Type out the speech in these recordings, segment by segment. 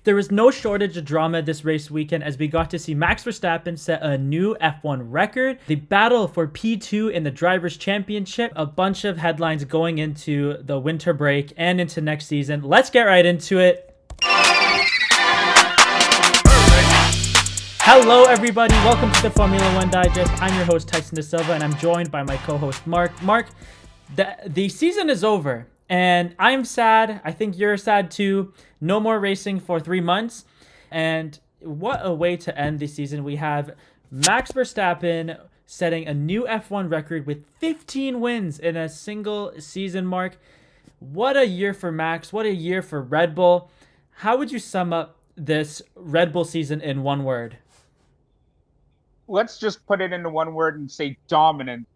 There was no shortage of drama this race weekend as we got to see Max Verstappen set a new F1 record, the battle for P2 in the Drivers' Championship, a bunch of headlines going into the winter break and into next season. Let's get right into it. Hello, everybody. Welcome to the Formula One Digest. I'm your host, Tyson De Silva, and I'm joined by my co-host, Mark. Mark, the season is over, and I'm sad. I think you're sad, too. No more racing for 3 months, and what a way to end the season. We have Max Verstappen setting a new F1 record with 15 wins in a single season, Mark. What a year for Max. What a year for Red Bull. How would you sum up this Red Bull season in one word? Let's just put it into one word and say dominant.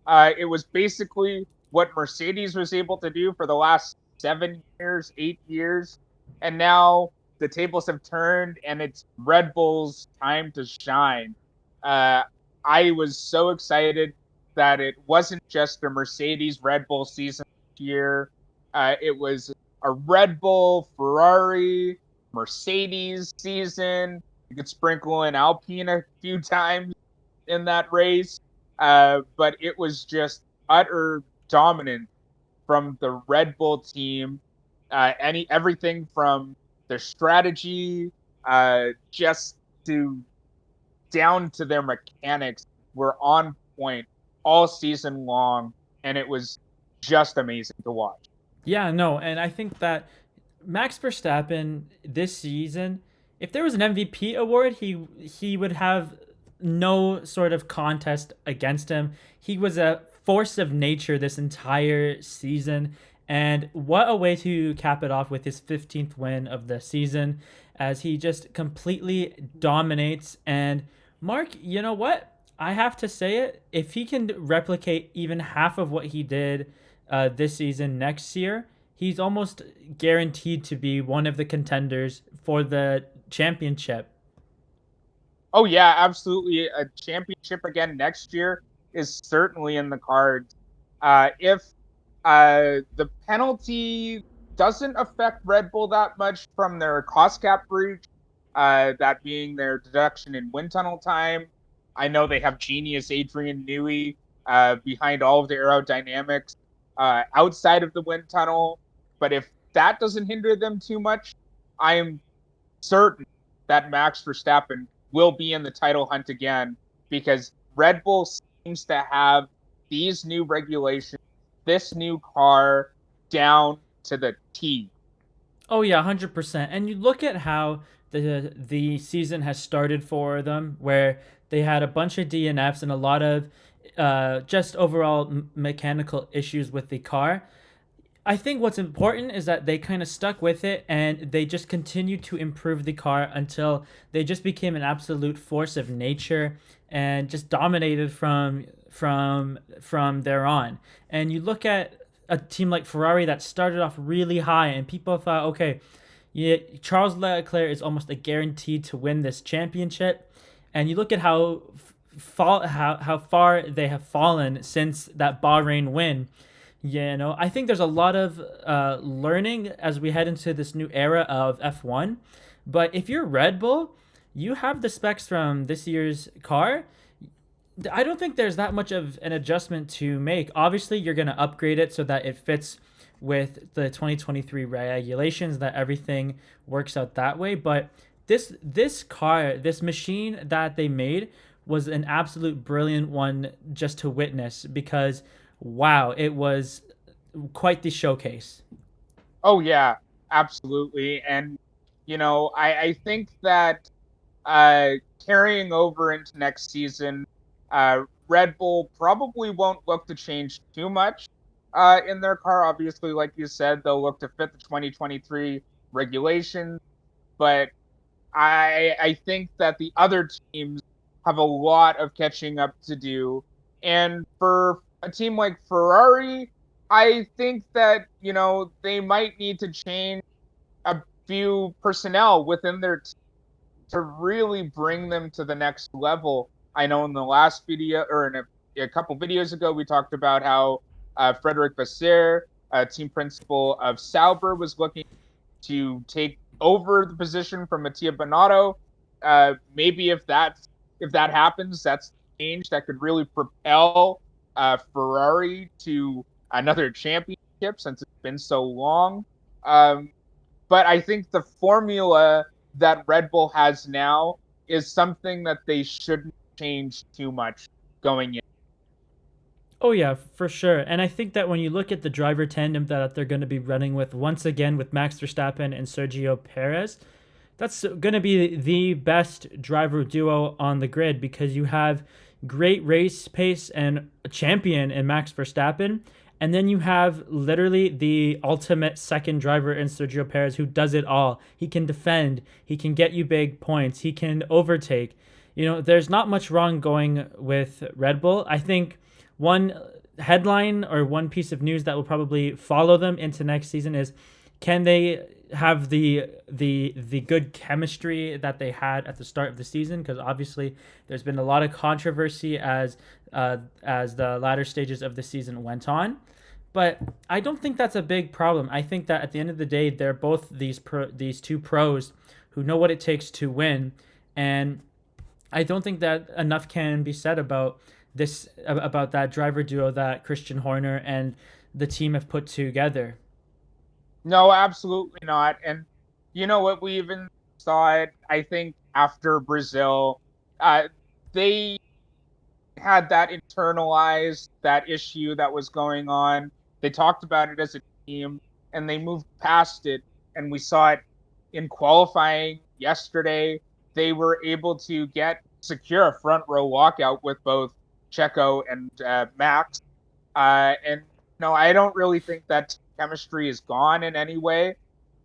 It was basically what Mercedes was able to do for the last 7 years, 8 years. And now the tables have turned and it's Red Bull's time to shine. I was so excited that it wasn't just a Mercedes Red Bull season this year. It was a Red Bull, Ferrari, Mercedes season. You could sprinkle in Alpine a few times in that race. But it was just utter dominance from the Red Bull team. Everything from their strategy, just down to their mechanics were on point all season long, and it was just amazing to watch. Yeah, no, and I think that Max Verstappen this season, if there was an MVP award, he would have no sort of contest against him. He was a force of nature this entire season, and what a way to cap it off with his 15th win of the season as he just completely dominates. And Mark, you know what? I have to say it, if he can replicate even half of what he did this season next year, he's almost guaranteed to be one of the contenders for the championship. Oh, yeah, absolutely. A championship again next year is certainly in the cards. If the penalty doesn't affect Red Bull that much from their cost cap breach, that being their deduction in wind tunnel time. I know they have genius Adrian Newey behind all of the aerodynamics outside of the wind tunnel. But if that doesn't hinder them too much, I am certain that Max Verstappen will be in the title hunt again because Red Bull seems to have these new regulations, this new car down to the T. Oh yeah, 100%. And you look at how the season has started for them, where they had a bunch of DNFs and a lot of just overall mechanical issues with the car. I think what's important is that they kind of stuck with it and they just continued to improve the car until they just became an absolute force of nature and just dominated from there on. And you look at a team like Ferrari that started off really high and people thought, okay, yeah, Charles Leclerc is almost a guaranteed to win this championship. And you look at how far they have fallen since that Bahrain win. Yeah, no, I think there's a lot of learning as we head into this new era of F1. But if you're Red Bull, you have the specs from this year's car. I don't think there's that much of an adjustment to make. Obviously, you're going to upgrade it so that it fits with the 2023 regulations, that everything works out that way. But this car, this machine that they made was an absolute brilliant one just to witness because wow, it was quite the showcase. Oh, yeah, absolutely. And, I think that carrying over into next season, Red Bull probably won't look to change too much in their car. Obviously, like you said, they'll look to fit the 2023 regulations. But I think that the other teams have a lot of catching up to do. And for a team like Ferrari, I think that, they might need to change a few personnel within their team to really bring them to the next level. I know in the last video, or in a couple videos ago, we talked about how Frederic Vasseur, team principal of Sauber, was looking to take over the position from Mattia Binotto. Maybe if that happens, that's change that could really propel Ferrari to another championship since it's been so long. Um, but I think the formula that Red Bull has now is something that they shouldn't change too much going in. Oh yeah, for sure. And I think that when you look at the driver tandem that they're going to be running with once again with Max Verstappen and Sergio Perez, that's going to be the best driver duo on the grid because you have great race pace and a champion in Max Verstappen. And then you have literally the ultimate second driver in Sergio Perez who does it all. He can defend, he can get you big points, he can overtake. There's not much wrong going with Red Bull. I think one headline or one piece of news that will probably follow them into next season is can they have the good chemistry that they had at the start of the season, because obviously there's been a lot of controversy as the latter stages of the season went on. But I don't think that's a big problem. I think that at the end of the day, they're both these two pros who know what it takes to win, and I don't think that enough can be said about that driver duo that Christian Horner and the team have put together. No, absolutely not. And you know what? We even saw it, I think, after Brazil. They had that internalized, that issue that was going on. They talked about it as a team and they moved past it. And we saw it in qualifying yesterday. They were able to secure a front row walkout with both Checo and Max. And no, I don't really think that chemistry is gone in any way.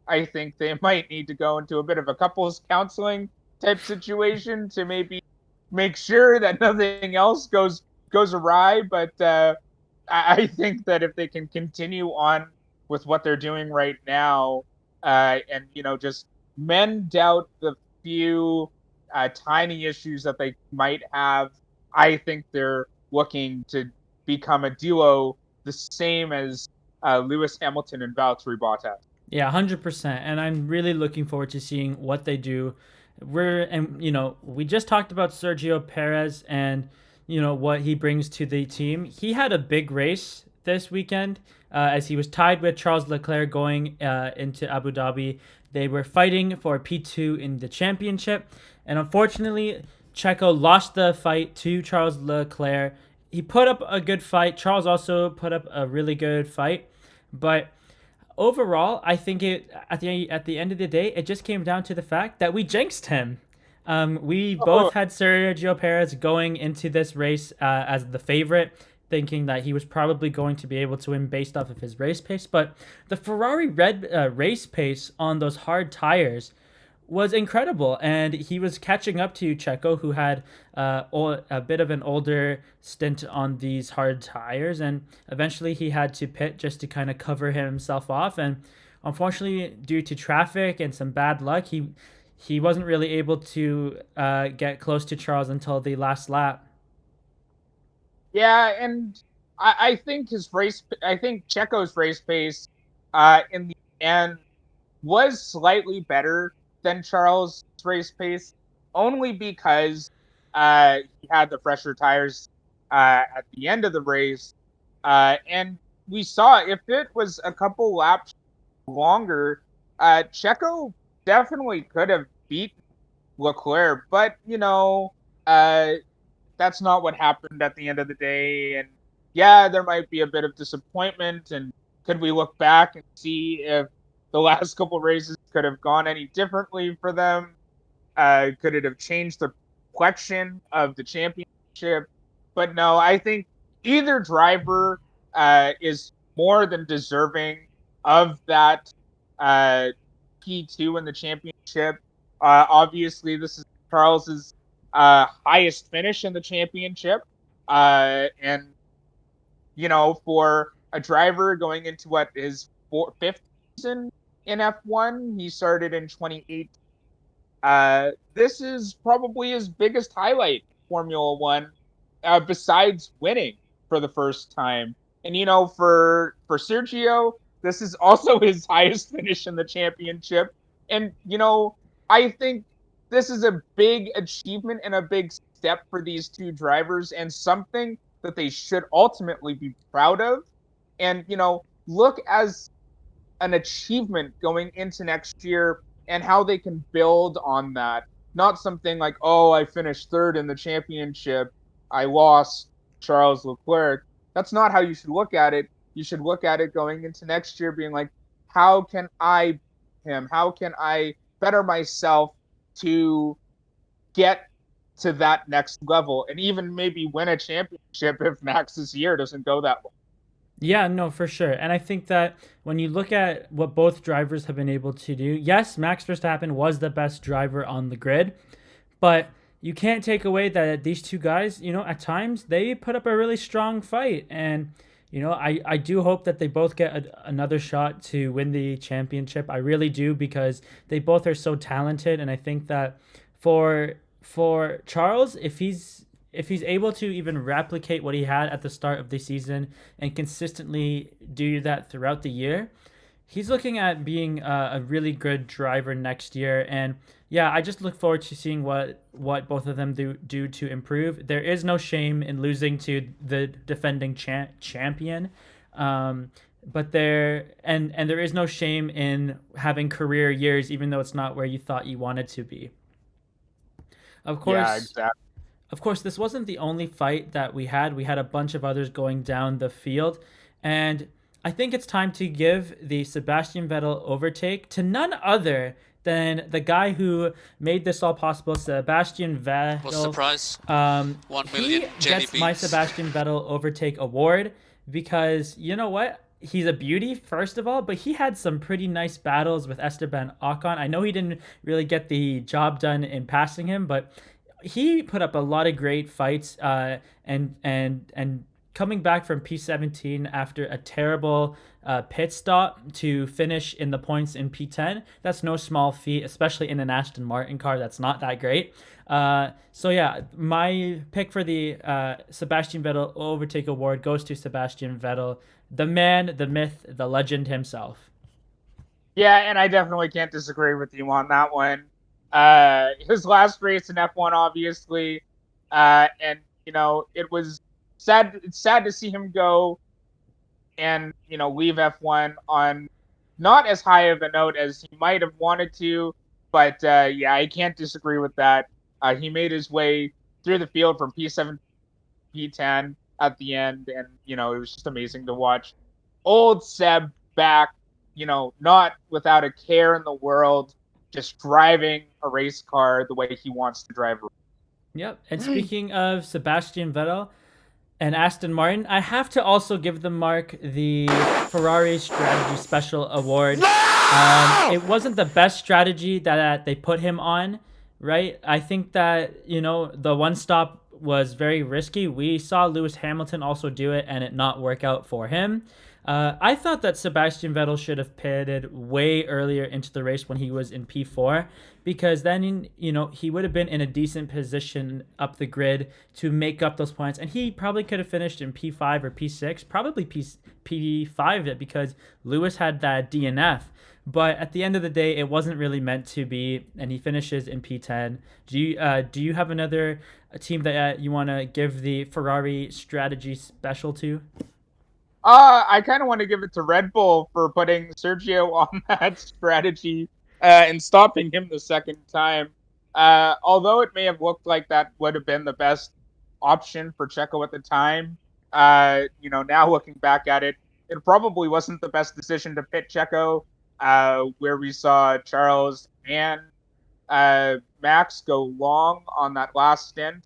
I think they might need to go into a bit of a couples counseling type situation to maybe make sure that nothing else goes awry. But I think that if they can continue on with what they're doing right now, and just mend out the few tiny issues that they might have, I think they're looking to become a duo the same as Lewis Hamilton and Valtteri Bottas. Yeah, 100%. And I'm really looking forward to seeing what they do. We just talked about Sergio Perez and, what he brings to the team. He had a big race this weekend as he was tied with Charles Leclerc going into Abu Dhabi. They were fighting for P2 in the championship. And unfortunately, Checo lost the fight to Charles Leclerc. He put up a good fight. Charles also put up a really good fight. But overall, I think at the end of the day, it just came down to the fact that we jinxed him. We both had Sergio Perez going into this race as the favorite, thinking that he was probably going to be able to win based off of his race pace. But the Ferrari race pace on those hard tires was incredible, and he was catching up to Checo, who had a bit of an older stint on these hard tires, and eventually he had to pit just to kind of cover himself off. And unfortunately, due to traffic and some bad luck, he wasn't really able to get close to Charles until the last lap. Yeah, and I think I think Checo's race pace in the end was slightly better than Charles' race pace, only because he had the fresher tires at the end of the race. And we saw if it was a couple laps longer, Checo definitely could have beat Leclerc, but that's not what happened at the end of the day. And yeah, there might be a bit of disappointment. And could we look back and see if the last couple races could have gone any differently for them? Could it have changed the complexion of the championship? But no, I think either driver is more than deserving of that P2 in the championship. Obviously, this is Charles's highest finish in the championship. And, for a driver going into what his fifth season in F1, he started in 2018. This is probably his biggest highlight in Formula One, besides winning for the first time. And for Sergio, this is also his highest finish in the championship, And, I think this is a big achievement and a big step for these two drivers and something that they should ultimately be proud of. And, look as an achievement going into next year and how they can build on that. Not something like, oh, I finished third in the championship. I lost Charles Leclerc. That's not how you should look at it. You should look at it going into next year being like, how can I him? How can I better myself to get to that next level and even maybe win a championship if Max's year doesn't go that well? Yeah, no, for sure. And I think that when you look at what both drivers have been able to do, yes, Max Verstappen was the best driver on the grid, but you can't take away that these two guys, at times they put up a really strong fight. And, I do hope that they both get another shot to win the championship. I really do, because they both are so talented. And I think that for Charles, if he's able to even replicate what he had at the start of the season and consistently do that throughout the year, he's looking at being a really good driver next year. And yeah, I just look forward to seeing what both of them do to improve. There is no shame in losing to the defending champion. But there is no shame in having career years, even though it's not where you thought you wanted to be. Of Yeah, course, exactly. of course, this wasn't the only fight that we had. We had a bunch of others going down the field. And I think it's time to give the Sebastian Vettel overtake to none other than the guy who made this all possible, Sebastian Vettel. What's the prize? 1 He million jelly gets my beans. Sebastian Vettel overtake award because you know what? He's a beauty, first of all, but he had some pretty nice battles with Esteban Ocon. I know he didn't really get the job done in passing him, but he put up a lot of great fights, and coming back from P17 after a terrible pit stop to finish in the points in P10. That's no small feat, especially in an Aston Martin car that's not that great. So yeah, my pick for the Sebastian Vettel Overtake Award goes to Sebastian Vettel, the man, the myth, the legend himself. Yeah, and I definitely can't disagree with you on that one. His last race in F1, obviously, and it was sad. It's sad to see him go and leave F1 on not as high of a note as he might have wanted to. But yeah, I can't disagree with that. He made his way through the field from P7 P10 at the end, and it was just amazing to watch old Seb back, not without a care in the world, just driving a race car the way he wants to drive. Yep. And speaking of Sebastian Vettel and Aston Martin, I have to also give the Mark the Ferrari Strategy Special Award. It wasn't the best strategy that they put him on, right? I think that, the one stop was very risky. We saw Lewis Hamilton also do it and it not work out for him. I thought that Sebastian Vettel should have pitted way earlier into the race when he was in P4, because then, he would have been in a decent position up the grid to make up those points. And he probably could have finished in P5 or P6, probably P5, because Lewis had that DNF. But at the end of the day, it wasn't really meant to be, and he finishes in P10. Do you have another team that you want to give the Ferrari strategy special to? I kind of want to give it to Red Bull for putting Sergio on that strategy and stopping him the second time. Although it may have looked like that would have been the best option for Checo at the time, now looking back at it, it probably wasn't the best decision to pit Checo, where we saw Charles and Max go long on that last stint,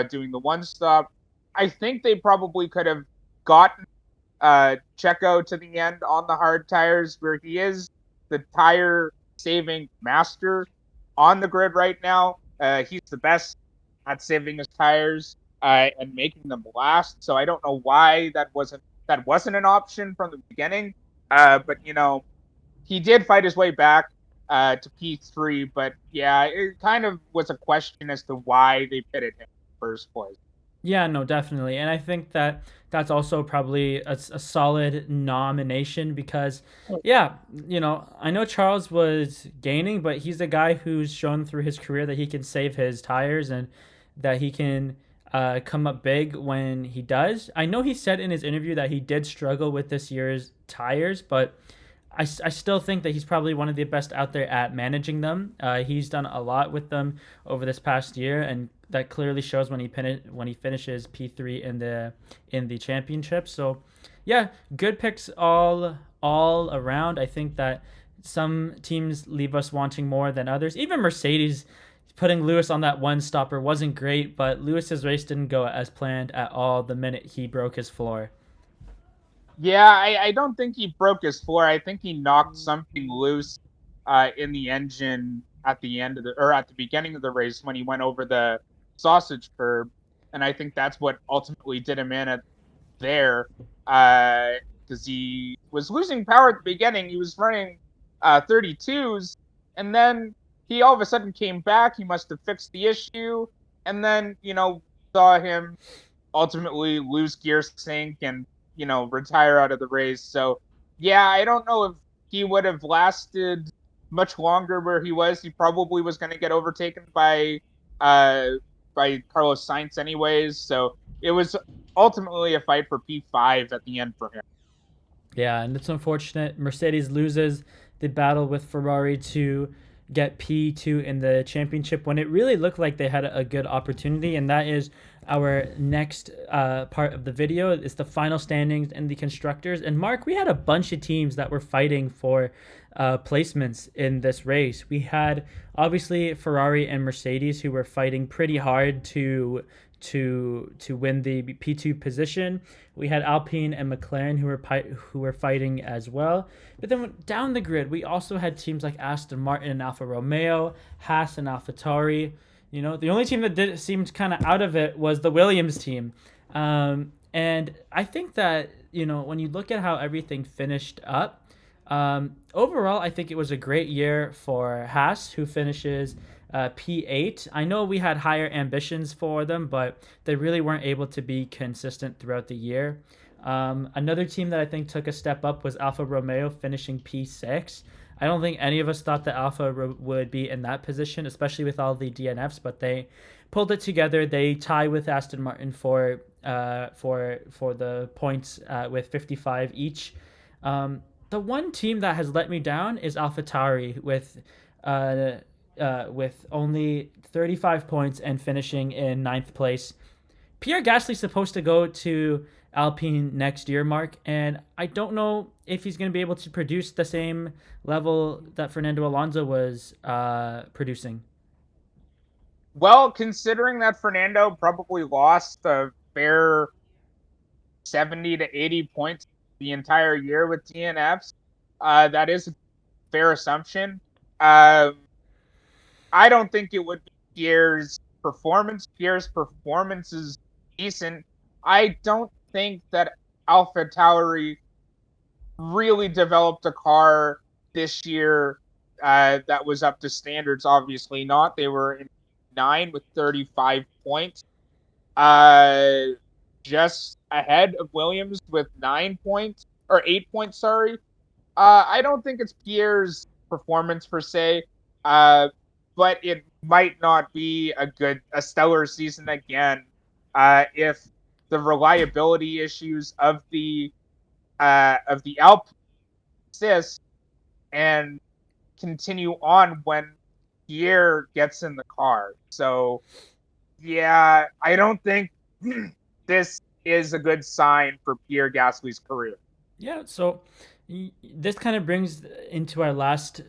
doing the one stop. I think they probably could have gotten Checo to the end on the hard tires, where he is the tire saving master on the grid right now. He's the best at saving his tires and making them last. So I don't know why that wasn't an option from the beginning. But he did fight his way back to P3. But yeah, it kind of was a question as to why they pitted him in the first place. Yeah, no, definitely. And I think that that's also probably a solid nomination because, yeah, I know Charles was gaining, but he's a guy who's shown through his career that he can save his tires and that he can come up big when he does. I know he said in his interview that he did struggle with this year's tires, but I still think that he's probably one of the best out there at managing them. He's done a lot with them over this past year, and that clearly shows when he finishes P3 in the championship. So, yeah, good picks all around. I think that some teams leave us wanting more than others. Even Mercedes putting Lewis on that one stopper wasn't great, but Lewis's race didn't go as planned at all the minute he broke his floor. Yeah, I don't think he broke his floor. I think he knocked something loose in the engine at the end of at the beginning of the race when he went over the sausage curb, and I think that's what ultimately did him in at there, because he was losing power at the beginning. He was running 32s, and then he all of a sudden came back. He must have fixed the issue, and then saw him ultimately lose gear sync and retire out of the race. So yeah, I don't know if he would have lasted much longer where he was. He probably was going to get overtaken uh by Carlos Sainz anyways. So it was ultimately a fight for P5 at the end for him. Yeah, and it's unfortunate. Mercedes loses the battle with Ferrari to get P2 in the championship when it really looked like they had a good opportunity. And that is our next part of the video. It's the final standings and the constructors. And Mark, we had a bunch of teams that were fighting for placements in this race. We had obviously Ferrari and Mercedes who were fighting pretty hard to win the P2 position. We had Alpine and McLaren who were fighting as well. But then down the grid, we also had teams like Aston Martin and Alfa Romeo, Haas and AlphaTauri. The only team that seemed kind of out of it was the Williams team. And I think that, when you look at how everything finished up, overall, I think it was a great year for Haas, who finishes P8. I know we had higher ambitions for them, but they really weren't able to be consistent throughout the year. Another team that I think took a step up was Alfa Romeo, finishing P6. I don't think any of us thought that would be in that position, especially with all the DNFs, but they pulled it together. They tie with Aston Martin for the points with 55 each. The one team that has let me down is AlphaTauri with only 35 points and finishing in ninth place. Pierre Gasly's supposed to go to Alpine next year, Mark, and I don't know if he's going to be able to produce the same level that Fernando Alonso was producing. Well, considering that Fernando probably lost a fair 70 to 80 points the entire year with DNFs, that is a fair assumption. I don't think it would be Pierre's performance. Pierre's performance is decent. I don't think that AlphaTauri really developed a car this year that was up to standards. Obviously not. They were in 9 with 35 points, just ahead of Williams with 9 points or 8 points. Sorry. I don't think it's Pierre's performance per se, but it might not be a stellar season again if the reliability issues of the Alp persist and continue on when Pierre gets in the car. So, yeah, I don't think this is a good sign for Pierre Gasly's career. Yeah, so this kind of brings into our last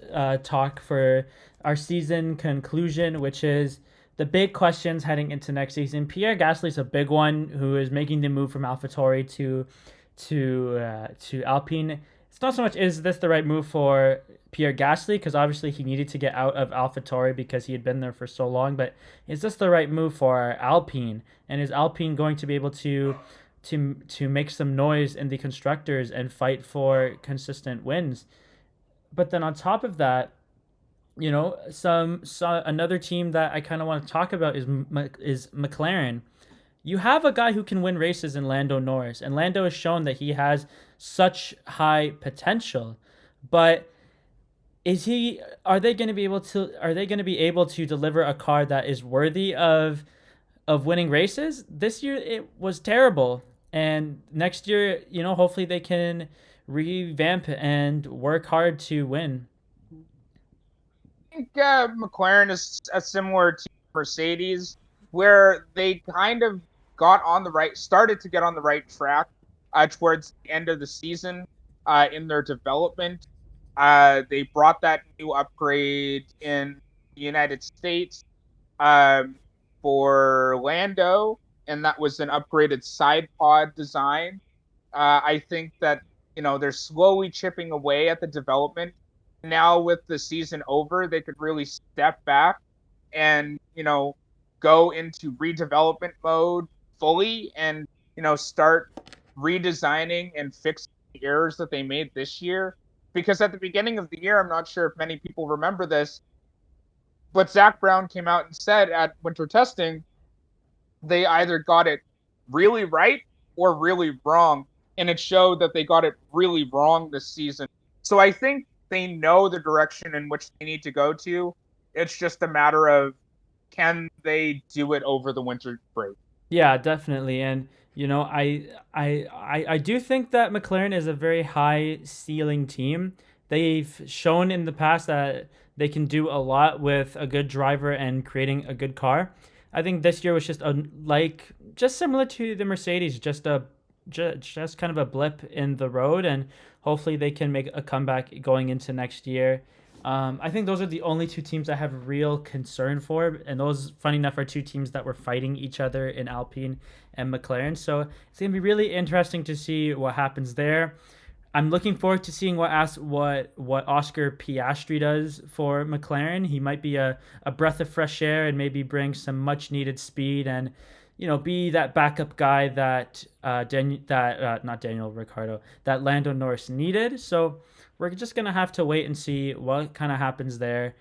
talk for our season conclusion, which is the big questions heading into next season. Pierre Gasly's a big one, who is making the move from AlphaTauri to Alpine. It's not so much is this the right move for Pierre Gasly, because obviously he needed to get out of AlphaTauri because he had been there for so long, but is this the right move for Alpine? And is Alpine going to be able to make some noise in the constructors and fight for consistent wins? But then on top of that, some another team that I kind of want to talk about is McLaren. you have a guy who can win races in Lando Norris, and Lando has shown that he has such high potential. But are they going to be able to deliver a car that is worthy of winning races? This year it was terrible. And next year, hopefully they can revamp and work hard to win. I think McLaren is similar to Mercedes, where they kind of started to get on the right track towards the end of the season in their development. They brought that new upgrade in the United States for Lando, and that was an upgraded side pod design. I think that they're slowly chipping away at the development. Now with the season over, they could really step back and go into redevelopment mode fully and start redesigning and fixing the errors that they made this year. Because at the beginning of the year, I'm not sure if many people remember this, but Zach Brown came out and said at winter testing they either got it really right or really wrong, and it showed that they got it really wrong this season. So I think they know the direction in which they need to go to. It's just a matter of, can they do it over the winter break? Yeah, definitely. And I do think that McLaren is a very high ceiling team. They've shown in the past that they can do a lot with a good driver and creating a good car. I think this year was just similar to the Mercedes, just kind of a blip in the road, and hopefully they can make a comeback going into next year. I think those are the only two teams I have real concern for, and those, funny enough, are two teams that were fighting each other in Alpine and McLaren. So it's going to be really interesting to see what happens there. I'm looking forward to seeing what Oscar Piastri does for McLaren. He might be a breath of fresh air and maybe bring some much needed speed and be that backup guy that that Lando Norris needed. So we're just gonna have to wait and see what kind of happens there.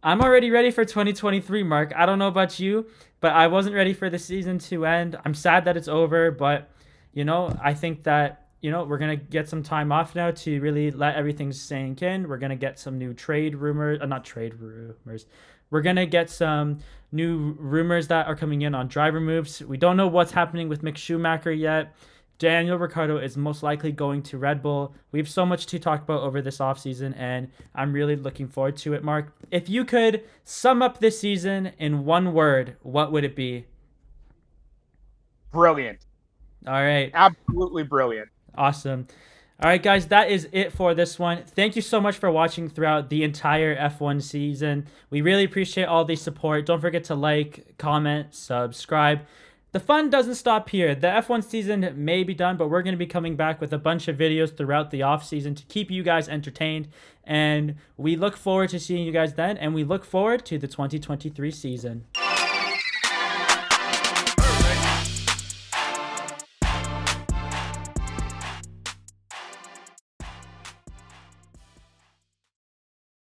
I'm already ready for 2023, Mark. I don't know about you, but I wasn't ready for the season to end. I'm sad that it's over, but I think that we're going to get some time off now to really let everything sink in. We're going to get some new not trade rumors. We're going to get some new rumors that are coming in on driver moves. We don't know what's happening with Mick Schumacher yet. Daniel Ricciardo is most likely going to Red Bull. We have so much to talk about over this offseason, and I'm really looking forward to it, Mark. If you could sum up this season in one word, what would it be? Brilliant. All right. Absolutely brilliant. Awesome. All right, guys, that is it for this one. Thank you so much for watching throughout the entire F1 season. We really appreciate all the support. Don't forget to like, comment, subscribe. The fun doesn't stop here. The F1 season may be done, but we're going to be coming back with a bunch of videos throughout the off season to keep you guys entertained. And we look forward to seeing you guys then, and we look forward to the 2023 season.